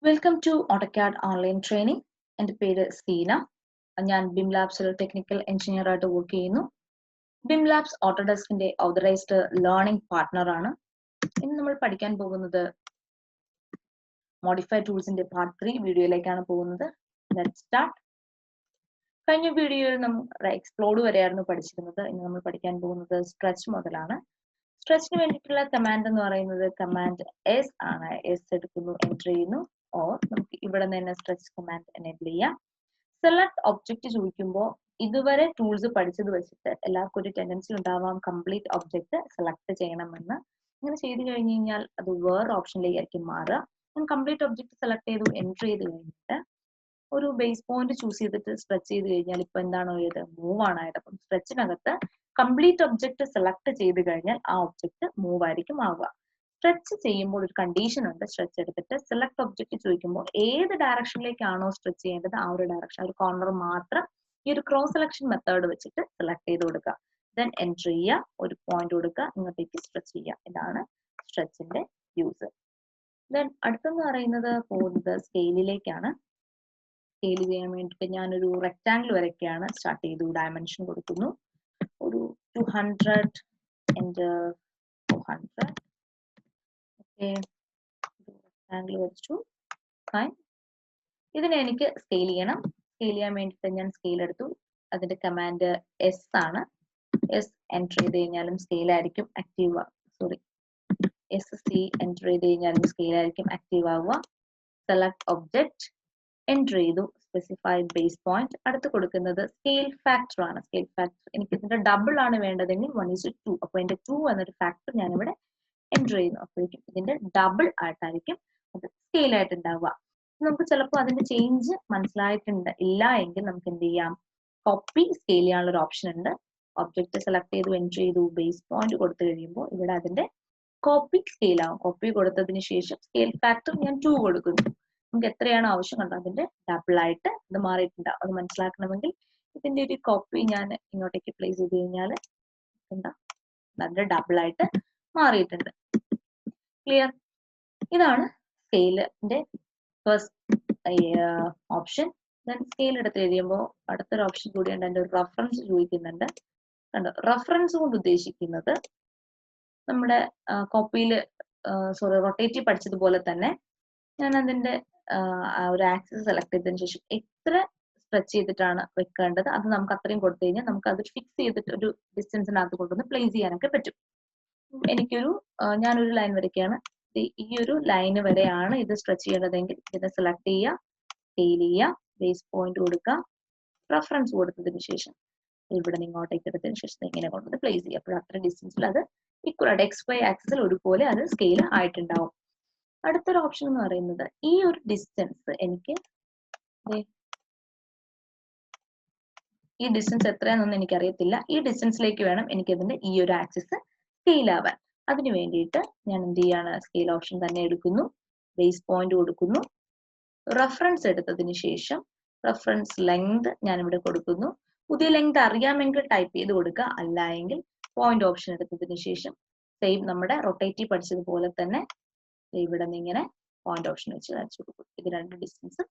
Welcome to AutoCAD online training. എൻ്റെ പേര് സീന. ഞാൻ ബിം ലാബ്സിൽ ടെക്നിക്കൽ എഞ്ചിനീയർ ആയിട്ട് വർക്ക് ചെയ്യുന്നു. ബിം ലാബ്സ് ഓട്ടോഡെസ്കിന്റെ ഓതറൈസ്ഡ് ലേണിംഗ് പാർട്ട്ണർ ആണ്. ഇന്ന് നമ്മൾ പഠിക്കാൻ പോകുന്നത് മോഡിഫൈഡ് ടൂൾസിന്റെ പാർട്ട് 3 വീഡിയോയിലേക്കാണ് പോകുന്നത്. Let's start. കഴിഞ്ഞ വീഡിയോയിൽ നമ്മൾ എക്സ്പ്ലോഡ് വരെയായിരുന്നു പഠിച്ചിരുന്നത്. ഇന്ന് നമ്മൾ പഠിക്കാൻ പോകുന്നത് സ്ട്രെച്ച് മുതലാണ്. സ്ട്രെച്ചിന് വേണ്ടിയിട്ടുള്ള കമാൻഡ് എന്ന് പറയുന്നത് കമാൻഡ് എസ് ആണ്. എസ് എടുക്കുന്നു, എൻ്റർ ചെയ്യുന്നു. ഓർ നമുക്ക് ഇവിടെ നിന്ന് തന്നെ സ്ട്രെച്ച് കമാൻഡ് എനേബിൾ ചെയ്യാം. സെലക്ട് ഒബ്ജക്റ്റ് ചോദിക്കുമ്പോൾ ഇതുവരെ ടൂൾസ് പഠിച്ചത് വെച്ചിട്ട് എല്ലാവർക്കും ഒരു ടെൻഡൻസി ഉണ്ടാവാം കംപ്ലീറ്റ് ഒബ്ജക്റ്റ് സെലക്ട് ചെയ്യണമെന്ന്. അങ്ങനെ ചെയ്ത് കഴിഞ്ഞ് കഴിഞ്ഞാൽ അത് വേറെ ഓപ്ഷനിലേക്കായിരിക്കും മാറുക. ഞാൻ കംപ്ലീറ്റ് ഒബ്ജക്റ്റ് സെലക്ട് ചെയ്തു, എൻ്റർ ചെയ്ത് കഴിഞ്ഞിട്ട് ഒരു ബേസ് പോയിന്റ് ചൂസ് ചെയ്തിട്ട് സ്ട്രെച്ച് ചെയ്ത് കഴിഞ്ഞാൽ ഇപ്പൊ എന്താണോ ഇത് മൂവ് ആണ് ആയത്. അപ്പം സ്ട്രെച്ചിനകത്ത് കംപ്ലീറ്റ് ഒബ്ജക്റ്റ് സെലക്ട് ചെയ്ത് കഴിഞ്ഞാൽ ആ ഒബ്ജക്റ്റ് മൂവ് ആയിരിക്കും ആവുക. സ്ട്രെച്ച് ചെയ്യുമ്പോൾ ഒരു കണ്ടീഷൻ ഉണ്ട്. സ്ട്രെച്ച് എടുത്തിട്ട് സെലക്ട് ഒബ്ജക്റ്റ് ചോദിക്കുമ്പോൾ ഏത് ഡയറക്ഷനിലേക്കാണോ സ്ട്രെച്ച് ചെയ്യേണ്ടത് ആ ഒരു ഡയറക്ഷൻ, ഒരു കോർണർ മാത്രം ഈ ഒരു ക്രോസ് സെലക്ഷൻ മെത്തേഡ് വെച്ചിട്ട് സെലക്ട് ചെയ്ത് കൊടുക്കുക. ദെൻ എൻ്റർ ചെയ്യുക, ഒരു പോയിന്റ് കൊടുക്കുക, ഇങ്ങോട്ടേക്ക് സ്ട്രെച്ച് ചെയ്യുക. ഇതാണ് സ്ട്രെച്ചിന്റെ യൂസ്. ദെൻ അടുത്തെന്ന് പറയുന്നത് പോകുന്നത് സ്കെയിലിലേക്കാണ്. സ്കെയിൽ ചെയ്യാൻ വേണ്ടിയിട്ട് ഞാനൊരു റെക്ടാങ്കിൾ വരയ്ക്കുകയാണ്. സ്റ്റാർട്ട് ചെയ്തു, ഡയമെൻഷൻ കൊടുക്കുന്നു. ഒരു 200 ആൻഡ് 400. ഓക്കെ, റെക്ടാങ്കിൾ വരച്ചു. ഫൈൻ. ഇതിനെ എനിക്ക് സ്കെയിൽ ചെയ്യണം. സ്കെയിൽ ചെയ്യാൻ വേണ്ടിയിട്ട് ഞാൻ സ്കെയിൽ എടുത്തു. അതിന്റെ കമാൻഡ് എസ് ആണ്. എസ് എൻ്റർ ചെയ്ത് കഴിഞ്ഞാലും സ്കെയിൽ ആയിരിക്കും ആക്റ്റീവ്. എസ് സി എൻ്റർ ചെയ്ത് കഴിഞ്ഞാലും സ്കെയിൽ ആയിരിക്കും ആക്റ്റീവ് ആവുക. സെലക്ട് ഒബ്ജക്റ്റ് എൻ്റർ ചെയ്തു, സ്പെസിഫൈഡ് ബേസ് പോയിന്റ്. അടുത്ത് കൊടുക്കുന്നത് സ്കെയിൽ ഫാക്ടർ ആണ്. സ്കെയിൽ ഫാക്ടർ എനിക്ക് ഇതിന്റെ ഡബിൾ ആണ് വേണ്ടതെങ്കിൽ 1:2. അപ്പോൾ എന്റെ 2 എന്നൊരു ഫാക്ടർ ഞാൻ ഇവിടെ എൻ്റർ ചെയ്യുന്നു. അപ്പോഴേക്കും ഇതിന്റെ ഡബിൾ ആയിട്ടായിരിക്കും അത് സ്കെയിൽ ആയിട്ട് ഉണ്ടാവുക. നമുക്ക് ചിലപ്പോൾ അതിന്റെ ചേഞ്ച് മനസ്സിലായിട്ടുണ്ട് ഇല്ല എങ്കിൽ നമുക്ക് എന്ത് ചെയ്യാം, കോപ്പി സ്കെയിൽ ചെയ്യാനുള്ള ഒരു ഓപ്ഷൻ ഉണ്ട്. ഒബ്ജക്റ്റ് സെലക്ട് ചെയ്തു, എൻ്റർ ചെയ്തു, ബേസ് പോയിന്റ് കൊടുത്തു കഴിയുമ്പോൾ ഇവിടെ അതിന്റെ കോപ്പി സ്കെയിൽ ആവും. കോപ്പി കൊടുത്തതിന് ശേഷം സ്കെയിൽ ഫാക്ടർ ഞാൻ 2 കൊടുക്കുന്നു. നമുക്ക് എത്രയാണ് ആവശ്യം കണ്ടോ അതിന്റെ ഡബിൾ ആയിട്ട് ഇത് മാറിയിട്ടുണ്ടാവും. അത് മനസ്സിലാക്കണമെങ്കിൽ ഇതിന്റെ ഒരു കോപ്പി ഞാൻ ഇങ്ങോട്ടേക്ക് പ്ലേസ് ചെയ്ത് കഴിഞ്ഞാൽ എന്താ അതിന്റെ ഡബിൾ ആയിട്ട് മാറിയിട്ടുണ്ട്. ക്ലിയർ? ഇതാണ് സ്കെയിലിന്റെ ഫസ്റ്റ് ഓപ്ഷൻ. ദെൻ സ്കെയിൽ എടുത്ത് കഴിയുമ്പോൾ അടുത്തൊരു ഓപ്ഷൻ കൂടിയുണ്ട്. അതിന്റെ ഒരു റഫറൻസ് ചോദിക്കുന്നുണ്ട്. കണ്ടോ, റഫറൻസ് കൊണ്ട് ഉദ്ദേശിക്കുന്നത് നമ്മുടെ കോപ്പിയിൽ റൊട്ടേറ്റീവ് പഠിച്ചതുപോലെ തന്നെ ഞാൻ അതിന്റെ ഒരു ആക്സിസ് സെലക്ട് ചെയ്തതിനു ശേഷം എത്ര സ്ട്രെച്ച് ചെയ്തിട്ടാണ് വെക്കേണ്ടത് അത് നമുക്ക് അത്രയും കൊടുത്തു കഴിഞ്ഞാൽ നമുക്ക് അത് ഫിക്സ് ചെയ്തിട്ട് ഒരു ഡിസ്റ്റൻസിനകത്ത് കൊണ്ടുവന്ന് പ്ലേസ് ചെയ്യാനൊക്കെ പറ്റും. എനിക്കൊരു ഞാനൊരു ലൈൻ വരയ്ക്കുകയാണ്. ഈ ഒരു ലൈന് വരെയാണ് ഇത് സ്ട്രെച്ച് ചെയ്യേണ്ടതെങ്കിൽ ഇതിനെ സെലക്ട് ചെയ്യുക, സ്കെയിൽ ചെയ്യുക, ബേസ് പോയിന്റ് കൊടുക്കുക, റഫറൻസ് കൊടുത്തതിന് ശേഷം ഇവിടെ ഇങ്ങോട്ടേക്ക് എടുത്തതിന് ശേഷം ഇങ്ങനെ കൊണ്ടുവന്ന് പ്ലേസ് ചെയ്യുക. അപ്പോൾ അത്ര ഡിസ്റ്റൻസിൽ അത് ഈക്വൽ ആയിട്ട് എക്സ് വൈ ആക്സിസിൽ ഒരുപോലെ അത് സ്കെയിൽ ആയിട്ടുണ്ടാവും. അടുത്തൊരു ഓപ്ഷൻ എന്ന് പറയുന്നത് ഈ ഒരു ഡിസ്റ്റൻസ് എനിക്ക് ഈ ഡിസ്റ്റൻസ് എത്രയാണെന്നൊന്നും എനിക്കറിയത്തില്ല. ഈ ഡിസ്റ്റൻസിലേക്ക് വേണം എനിക്ക് ഇതിന്റെ ഈ ഒരു ആക്സിസ് സ്കെയിൽ ആവാൻ. അതിന് വേണ്ടിയിട്ട് ഞാൻ എന്ത് ചെയ്യാണ്, സ്കെയിൽ ഓപ്ഷൻ തന്നെ എടുക്കുന്നു, ബേസ് പോയിന്റ് കൊടുക്കുന്നു, റഫറൻസ് എടുത്തതിന് ശേഷം റഫറൻസ് ലെങ്ത് ഞാൻ ഇവിടെ കൊടുക്കുന്നു. പുതിയ ലെങ്ത് അറിയാമെങ്കിൽ ടൈപ്പ് ചെയ്ത് കൊടുക്കുക, അല്ല എങ്കിൽ പോയിന്റ് ഓപ്ഷൻ എടുത്തതിന് ശേഷം സെയിം നമ്മുടെ റൊട്ടേറ്റീവ് പഠിച്ചതുപോലെ തന്നെ ഇവിടെ നിന്ന് ഇങ്ങനെ പോയിന്റ് ഓപ്ഷൻ വെച്ച് വരച്ചു കൊടുക്കും. ഇത് രണ്ട് ഡിസ്റ്റൻസ്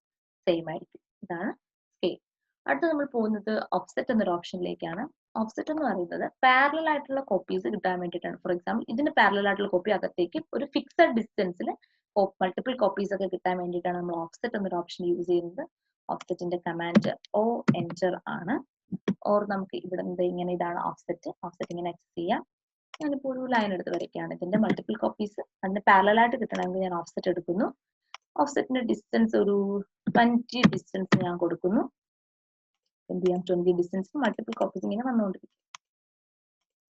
സെയിം ആയിരിക്കും. ഇതാണ് സ്കെയിൽ. അടുത്ത് നമ്മൾ പോകുന്നത് ഓഫ്സെറ്റ് എന്നൊരു ഓപ്ഷനിലേക്കാണ്. ഓഫ്സെറ്റ് എന്ന് പറയുന്നത് പാരലൽ ആയിട്ടുള്ള കോപ്പീസ് കിട്ടാൻ വേണ്ടിയിട്ടാണ്. ഫോർ എക്സാമ്പിൾ ഇതിന് പാരലൽ ആയിട്ടുള്ള കോപ്പി അകത്തേക്ക് ഒരു ഫിക്സഡ് ഡിസ്റ്റൻസിൽ മൾട്ടിപ്പിൾ കോപ്പീസ് ഒക്കെ കിട്ടാൻ വേണ്ടിയിട്ടാണ് നമ്മൾ ഓഫ്സെറ്റ് എന്നൊരു ഓപ്ഷൻ യൂസ് ചെയ്യുന്നത്. ഓഫ്സെറ്റിന്റെ കമാൻഡ് ഓ എൻ്റർ ആണ്. ഓർ നമുക്ക് ഇവിടെ നിന്ന് ഇങ്ങനെ ഇതാണ് ഓഫ്സെറ്റ്. ഓഫ്സെറ്റ് ഇങ്ങനെ ആക്സസ് ചെയ്യാം. ഞാനിപ്പോൾ ഒരു ലൈൻ എടുത്ത് വരയ്ക്കുകയാണ്. ഇതിന്റെ മൾട്ടിപ്പിൾ കോപ്പീസ് അതിന് പാരലൽ ആയിട്ട് കിട്ടണമെങ്കിൽ ഞാൻ ഓഫ്സെറ്റ് എടുക്കുന്നു. ഓഫ്സെറ്റിന്റെ ഡിസ്റ്റൻസ് ഒരു 20 ഡിസ്റ്റൻസ് ഞാൻ കൊടുക്കുന്നു. എന്ത് ചെയ്യാം, 20 ഡിസ്റ്റൻസ് മൾട്ടിപ്പിൾ കോപ്പീസ് ഇങ്ങനെ വന്നുകൊണ്ടിരിക്കും.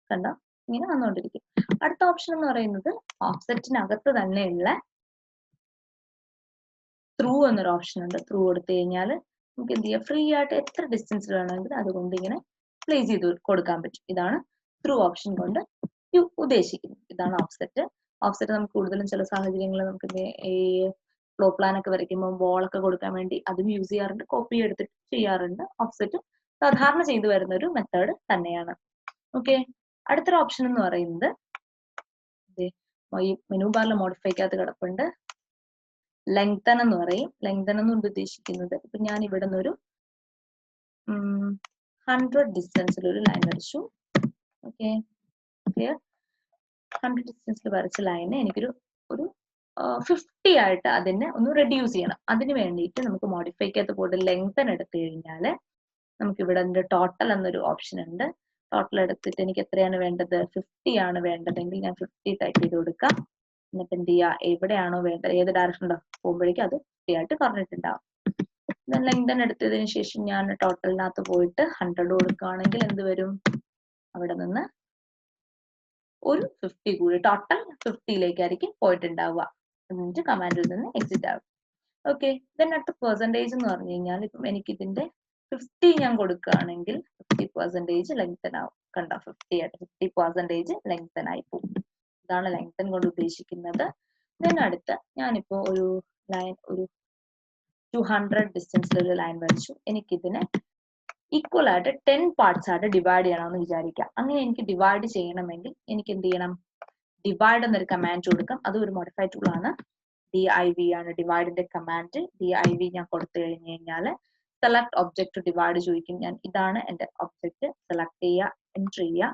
കണ്ടോ, ഇങ്ങനെ വന്നുകൊണ്ടിരിക്കും. അടുത്ത ഓപ്ഷൻ എന്ന് പറയുന്നത് ഓഫ്സെറ്റിനകത്ത് തന്നെയുള്ള ത്രൂ എന്നൊരു ഓപ്ഷൻ ഉണ്ട്. ത്രൂ കൊടുത്തു കഴിഞ്ഞാൽ നമുക്ക് എന്ത് ചെയ്യാം, ഫ്രീ ആയിട്ട് എത്ര ഡിസ്റ്റൻസ് വേണമെങ്കിൽ അതുകൊണ്ട് ഇങ്ങനെ പ്ലേസ് ചെയ്ത് കൊടുക്കാൻ പറ്റും. ഇതാണ് ത്രൂ ഓപ്ഷൻ കൊണ്ട് ഉദ്ദേശിക്കുന്നത്. ഇതാണ് ഓഫ്സെറ്റ്. ഓഫ്സെറ്റ് നമുക്ക് കൂടുതലും ചില സാഹചര്യങ്ങളിൽ നമുക്ക് ഈ ഫ്ലോ പ്ലാൻ ഒക്കെ വരയ്ക്കുമ്പോൾ ബോളൊക്കെ കൊടുക്കാൻ വേണ്ടി അതും യൂസ് ചെയ്യാറുണ്ട്. കോപ്പി എടുത്തിട്ട് ചെയ്യാറുണ്ട്. ഓഫ്സെറ്റ് സാധാരണ ചെയ്തു വരുന്ന ഒരു മെത്തേഡ് തന്നെയാണ്. ഓക്കെ, അടുത്തൊരു ഓപ്ഷൻ എന്ന് പറയുന്നത് ഈ മെനു ബാറിലെ മോഡിഫൈക്കകത്ത് കിടപ്പുണ്ട്. ലെങ്തൻ എന്ന് പറയും. ലെങ്തൻ എന്നുകൊണ്ട് ഉദ്ദേശിക്കുന്നത് ഇപ്പൊ ഞാൻ ഇവിടെ നിന്നൊരു 100 ഡിസ്റ്റൻസിൽ ഒരു ലൈൻ വരച്ചു. Okay, clear? 100 ഡിസ്റ്റൻസിൽ വരച്ച ലൈനെ എനിക്കൊരു 50 ആയിട്ട് അതിനെ ഒന്ന് റെഡ്യൂസ് ചെയ്യണം. അതിന് വേണ്ടിയിട്ട് നമുക്ക് മോഡിഫൈക്കകത്ത് പോയിട്ട് ലെങ്തൻ എടുത്തു കഴിഞ്ഞാൽ നമുക്ക് ഇവിടെ ടോട്ടൽ എന്നൊരു ഓപ്ഷൻ ഉണ്ട്. ടോട്ടൽ എടുത്തിട്ട് എനിക്ക് എത്രയാണ് വേണ്ടത്? 50 ആണ് വേണ്ടതെങ്കിൽ ഞാൻ 50 ടൈപ്പ് ചെയ്ത് കൊടുക്കാം. എന്നിട്ട് എന്ത് ചെയ്യുക, എവിടെയാണോ വേണ്ടത്, ഏത് ഡയറക്ഷനിലോ പോകുമ്പോഴേക്കും അത് 50 ആയിട്ട് പറഞ്ഞിട്ടുണ്ടാവും. ലെങ്തൻ എടുത്തതിന് ശേഷം ഞാൻ ടോട്ടലിനകത്ത് പോയിട്ട് 100 കൊടുക്കുകയാണെങ്കിൽ എന്ത് വരും? അവിടെ നിന്ന് ഒരു 50 കൂടി, ടോട്ടൽ 50ലേക്കായിരിക്കും പോയിട്ടുണ്ടാവുക. എന്നിട്ട് കമാൻഡിൽ നിന്ന് എക്സിറ്റ് ആവും. ഓക്കെ, അടുത്ത പെർസെൻറ്റേജ് എന്ന് പറഞ്ഞു കഴിഞ്ഞാൽ ഇപ്പം എനിക്ക് ഇതിന്റെ 50 ഞാൻ കൊടുക്കുകയാണെങ്കിൽ 50% ലെങ്തൻ ആവും. കണ്ടോ, 50 ആയിട്ട് 50% ലെങ്തൻ ആയി പോകും. ഇതാണ് ലെങ്തൻ കൊണ്ട് ഉദ്ദേശിക്കുന്നത്. അടുത്ത ഞാനിപ്പോ ഒരു ലൈൻ, ഒരു 200 ഡിസ്റ്റൻസിൽ ഒരു ലൈൻ വരച്ചു. എനിക്കിതിനെ ഈക്വൽ ആയിട്ട് 10 പാർട്സ് ആയിട്ട് ഡിവൈഡ് ചെയ്യണമെന്ന് വിചാരിക്കാം. അങ്ങനെ എനിക്ക് ഡിവൈഡ് ചെയ്യണമെങ്കിൽ എനിക്ക് എന്ത് ചെയ്യണം? ഡിവൈഡ് എന്നൊരു കമാൻഡ് കൊടുക്കാം. അത് ഒരു മോഡിഫൈ ടൂൾ ആണ്. div ആണ് ഡിവൈഡിന്റെ കമാൻഡ്. div ഞാൻ കൊടുത്തു കഴിഞ്ഞു കഴിഞ്ഞാൽ സെലക്ട് ഒബ്ജക്ട് ടു ഡിവൈഡ് ചോദിക്കും. ഞാൻ ഇതാണ് എന്റെ ഒബ്ജക്ട്, സെലക്ട് ചെയ്യുക, എൻറ്റർ ചെയ്യുക,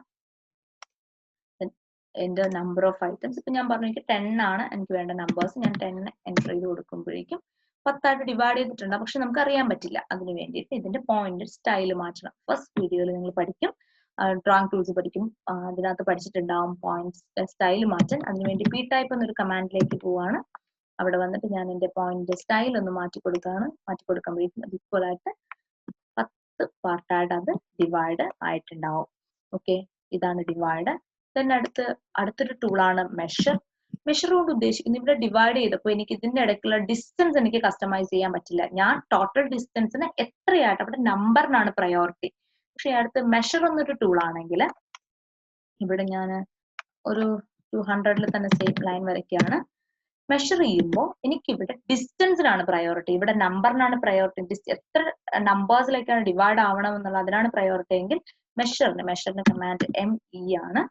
എന്റെ നമ്പർ ഓഫ് ഐറ്റംസ്. ഇപ്പൊ ഞാൻ പറഞ്ഞു എനിക്ക് 10 ആണ് എനിക്ക് വേണ്ട നമ്പേഴ്സ്. ഞാൻ 10 എൻറ്റർ ചെയ്ത് കൊടുക്കുമ്പോഴേക്കും 10 ആയിട്ട് ഡിവൈഡ് ചെയ്തിട്ടുണ്ട്. പക്ഷെ നമുക്ക് അറിയാൻ പറ്റില്ല. അതിന് വേണ്ടിയിട്ട് ഇതിന്റെ പോയിന്റ് സ്റ്റൈൽ മാറ്റണം. ഫസ്റ്റ് വീഡിയോയിൽ നിങ്ങൾ പഠിക്കും, ഡ്രോയിങ് ടൂൾസ് പഠിക്കും, അതിനകത്ത് പഠിച്ചിട്ടുണ്ടാവും പോയിന്റ് സ്റ്റൈൽ മാറ്റാൻ. അതിനുവേണ്ടി പി ടൈപ്പ് എന്നൊരു കമാൻഡിലേക്ക് പോവാണ്. അവിടെ വന്നിട്ട് ഞാൻ എന്റെ പോയിന്റ് സ്റ്റൈൽ ഒന്ന് മാറ്റി കൊടുക്കുമ്പോഴേക്കും അത് ഈക്വൽ ആയിട്ട് 10 പാർട്ടായിട്ട് അത് ഡിവൈഡ് ആയിട്ടുണ്ടാവും. ഓക്കെ, ഇതാണ് ഡിവൈഡ്. അടുത്തൊരു ടൂളാണ് മെഷർ. മെഷർ കൊണ്ട് ഉദ്ദേശിക്കുന്നത് ഇവിടെ ഡിവൈഡ് ചെയ്തപ്പോൾ എനിക്ക് ഇതിന്റെ ഇടയ്ക്കുള്ള ഡിസ്റ്റൻസ് എനിക്ക് കസ്റ്റമൈസ് ചെയ്യാൻ പറ്റില്ല. ഞാൻ ടോട്ടൽ ഡിസ്റ്റൻസിന് എത്രയായിട്ട്, അവിടെ നമ്പറിനാണ് പ്രയോറിറ്റി. പക്ഷെ അടുത്ത് മെഷർ എന്നൊരു ടൂൾ ആണെങ്കിൽ ഇവിടെ ഞാൻ ഒരു 200ൽ തന്നെ സെയിം ലൈൻ വരയ്ക്കുകയാണ്. മെഷർ ചെയ്യുമ്പോൾ എനിക്ക് ഇവിടെ ഡിസ്റ്റൻസിനാണ് പ്രയോറിറ്റി, ഇവിടെ നമ്പറിനാണ് പ്രയോറിറ്റി. എത്ര നമ്പേഴ്സിലേക്കാണ് ഡിവൈഡ് ആവണം എന്നുള്ള അതിനാണ് പ്രയോറിറ്റി എങ്കിൽ മെഷറിന് കമാൻഡ് ME ആണ്.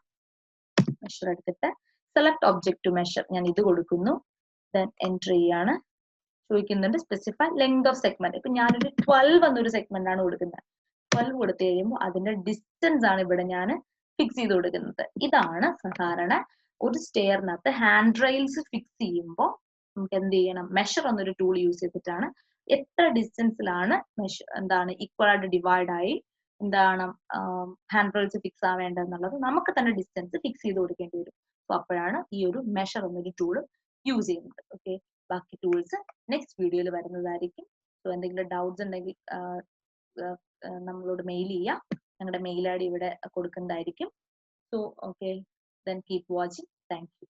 മെഷർ എടുത്തിട്ട് സെലക്ട് ഒബ്ജക്ട് ടു മെഷർ, ഞാൻ ഇത് കൊടുക്കുന്നു. ദെൻ എൻറ്റർ ചെയ്യാണ്. ചോദിക്കുന്നുണ്ട് സ്പെസിഫൈ ലെങ്ത് ഓഫ് സെഗ്മെന്റ്. ഇപ്പൊ ഞാനൊരു 12 എന്നൊരു സെഗ്മെന്റ് ആണ് കൊടുക്കുന്നത്. 12 കൊടുത്തു കഴിയുമ്പോൾ അതിന്റെ ഡിസ്റ്റൻസ് ആണ് ഇവിടെ ഞാൻ ഫിക്സ് ചെയ്ത് കൊടുക്കുന്നത്. ഇതാണ് സാധാരണ ഒരു സ്റ്റെയറിനകത്ത് ഹാൻഡ് റെയിൽസ് ഫിക്സ് ചെയ്യുമ്പോൾ നമുക്ക് എന്ത് ചെയ്യണം? മെഷർ എന്നൊരു ടൂൾ യൂസ് ചെയ്തിട്ടാണ് എത്ര ഡിസ്റ്റൻസിലാണ് ഈക്വൽ ആയിട്ട് ഡിവൈഡ് ആയി ഹാൻഡ് റെയിൽസ് ഫിക്സ് ആവേണ്ടതെന്നുള്ളത് നമുക്ക് തന്നെ ഡിസ്റ്റൻസ് ഫിക്സ് ചെയ്ത് കൊടുക്കേണ്ടി വരും. അപ്പൊ അപ്പോഴാണ് ഈ ഒരു മെഷർ എന്നൊരു ടൂൾ യൂസ് ചെയ്യുന്നത്. ഓക്കെ, ബാക്കി ടൂൾസ് നെക്സ്റ്റ് വീഡിയോയിൽ വരുന്നതായിരിക്കും. സോ എന്തെങ്കിലും ഡൗട്ട്സ് ഉണ്ടെങ്കിൽ നമ്മളോട് മെയിൽ ചെയ്യാം. ഞങ്ങളുടെ മെയിൽ ID ഇവിടെ കൊടുക്കുന്നതായിരിക്കും. So okay, then keep watching. Thank you.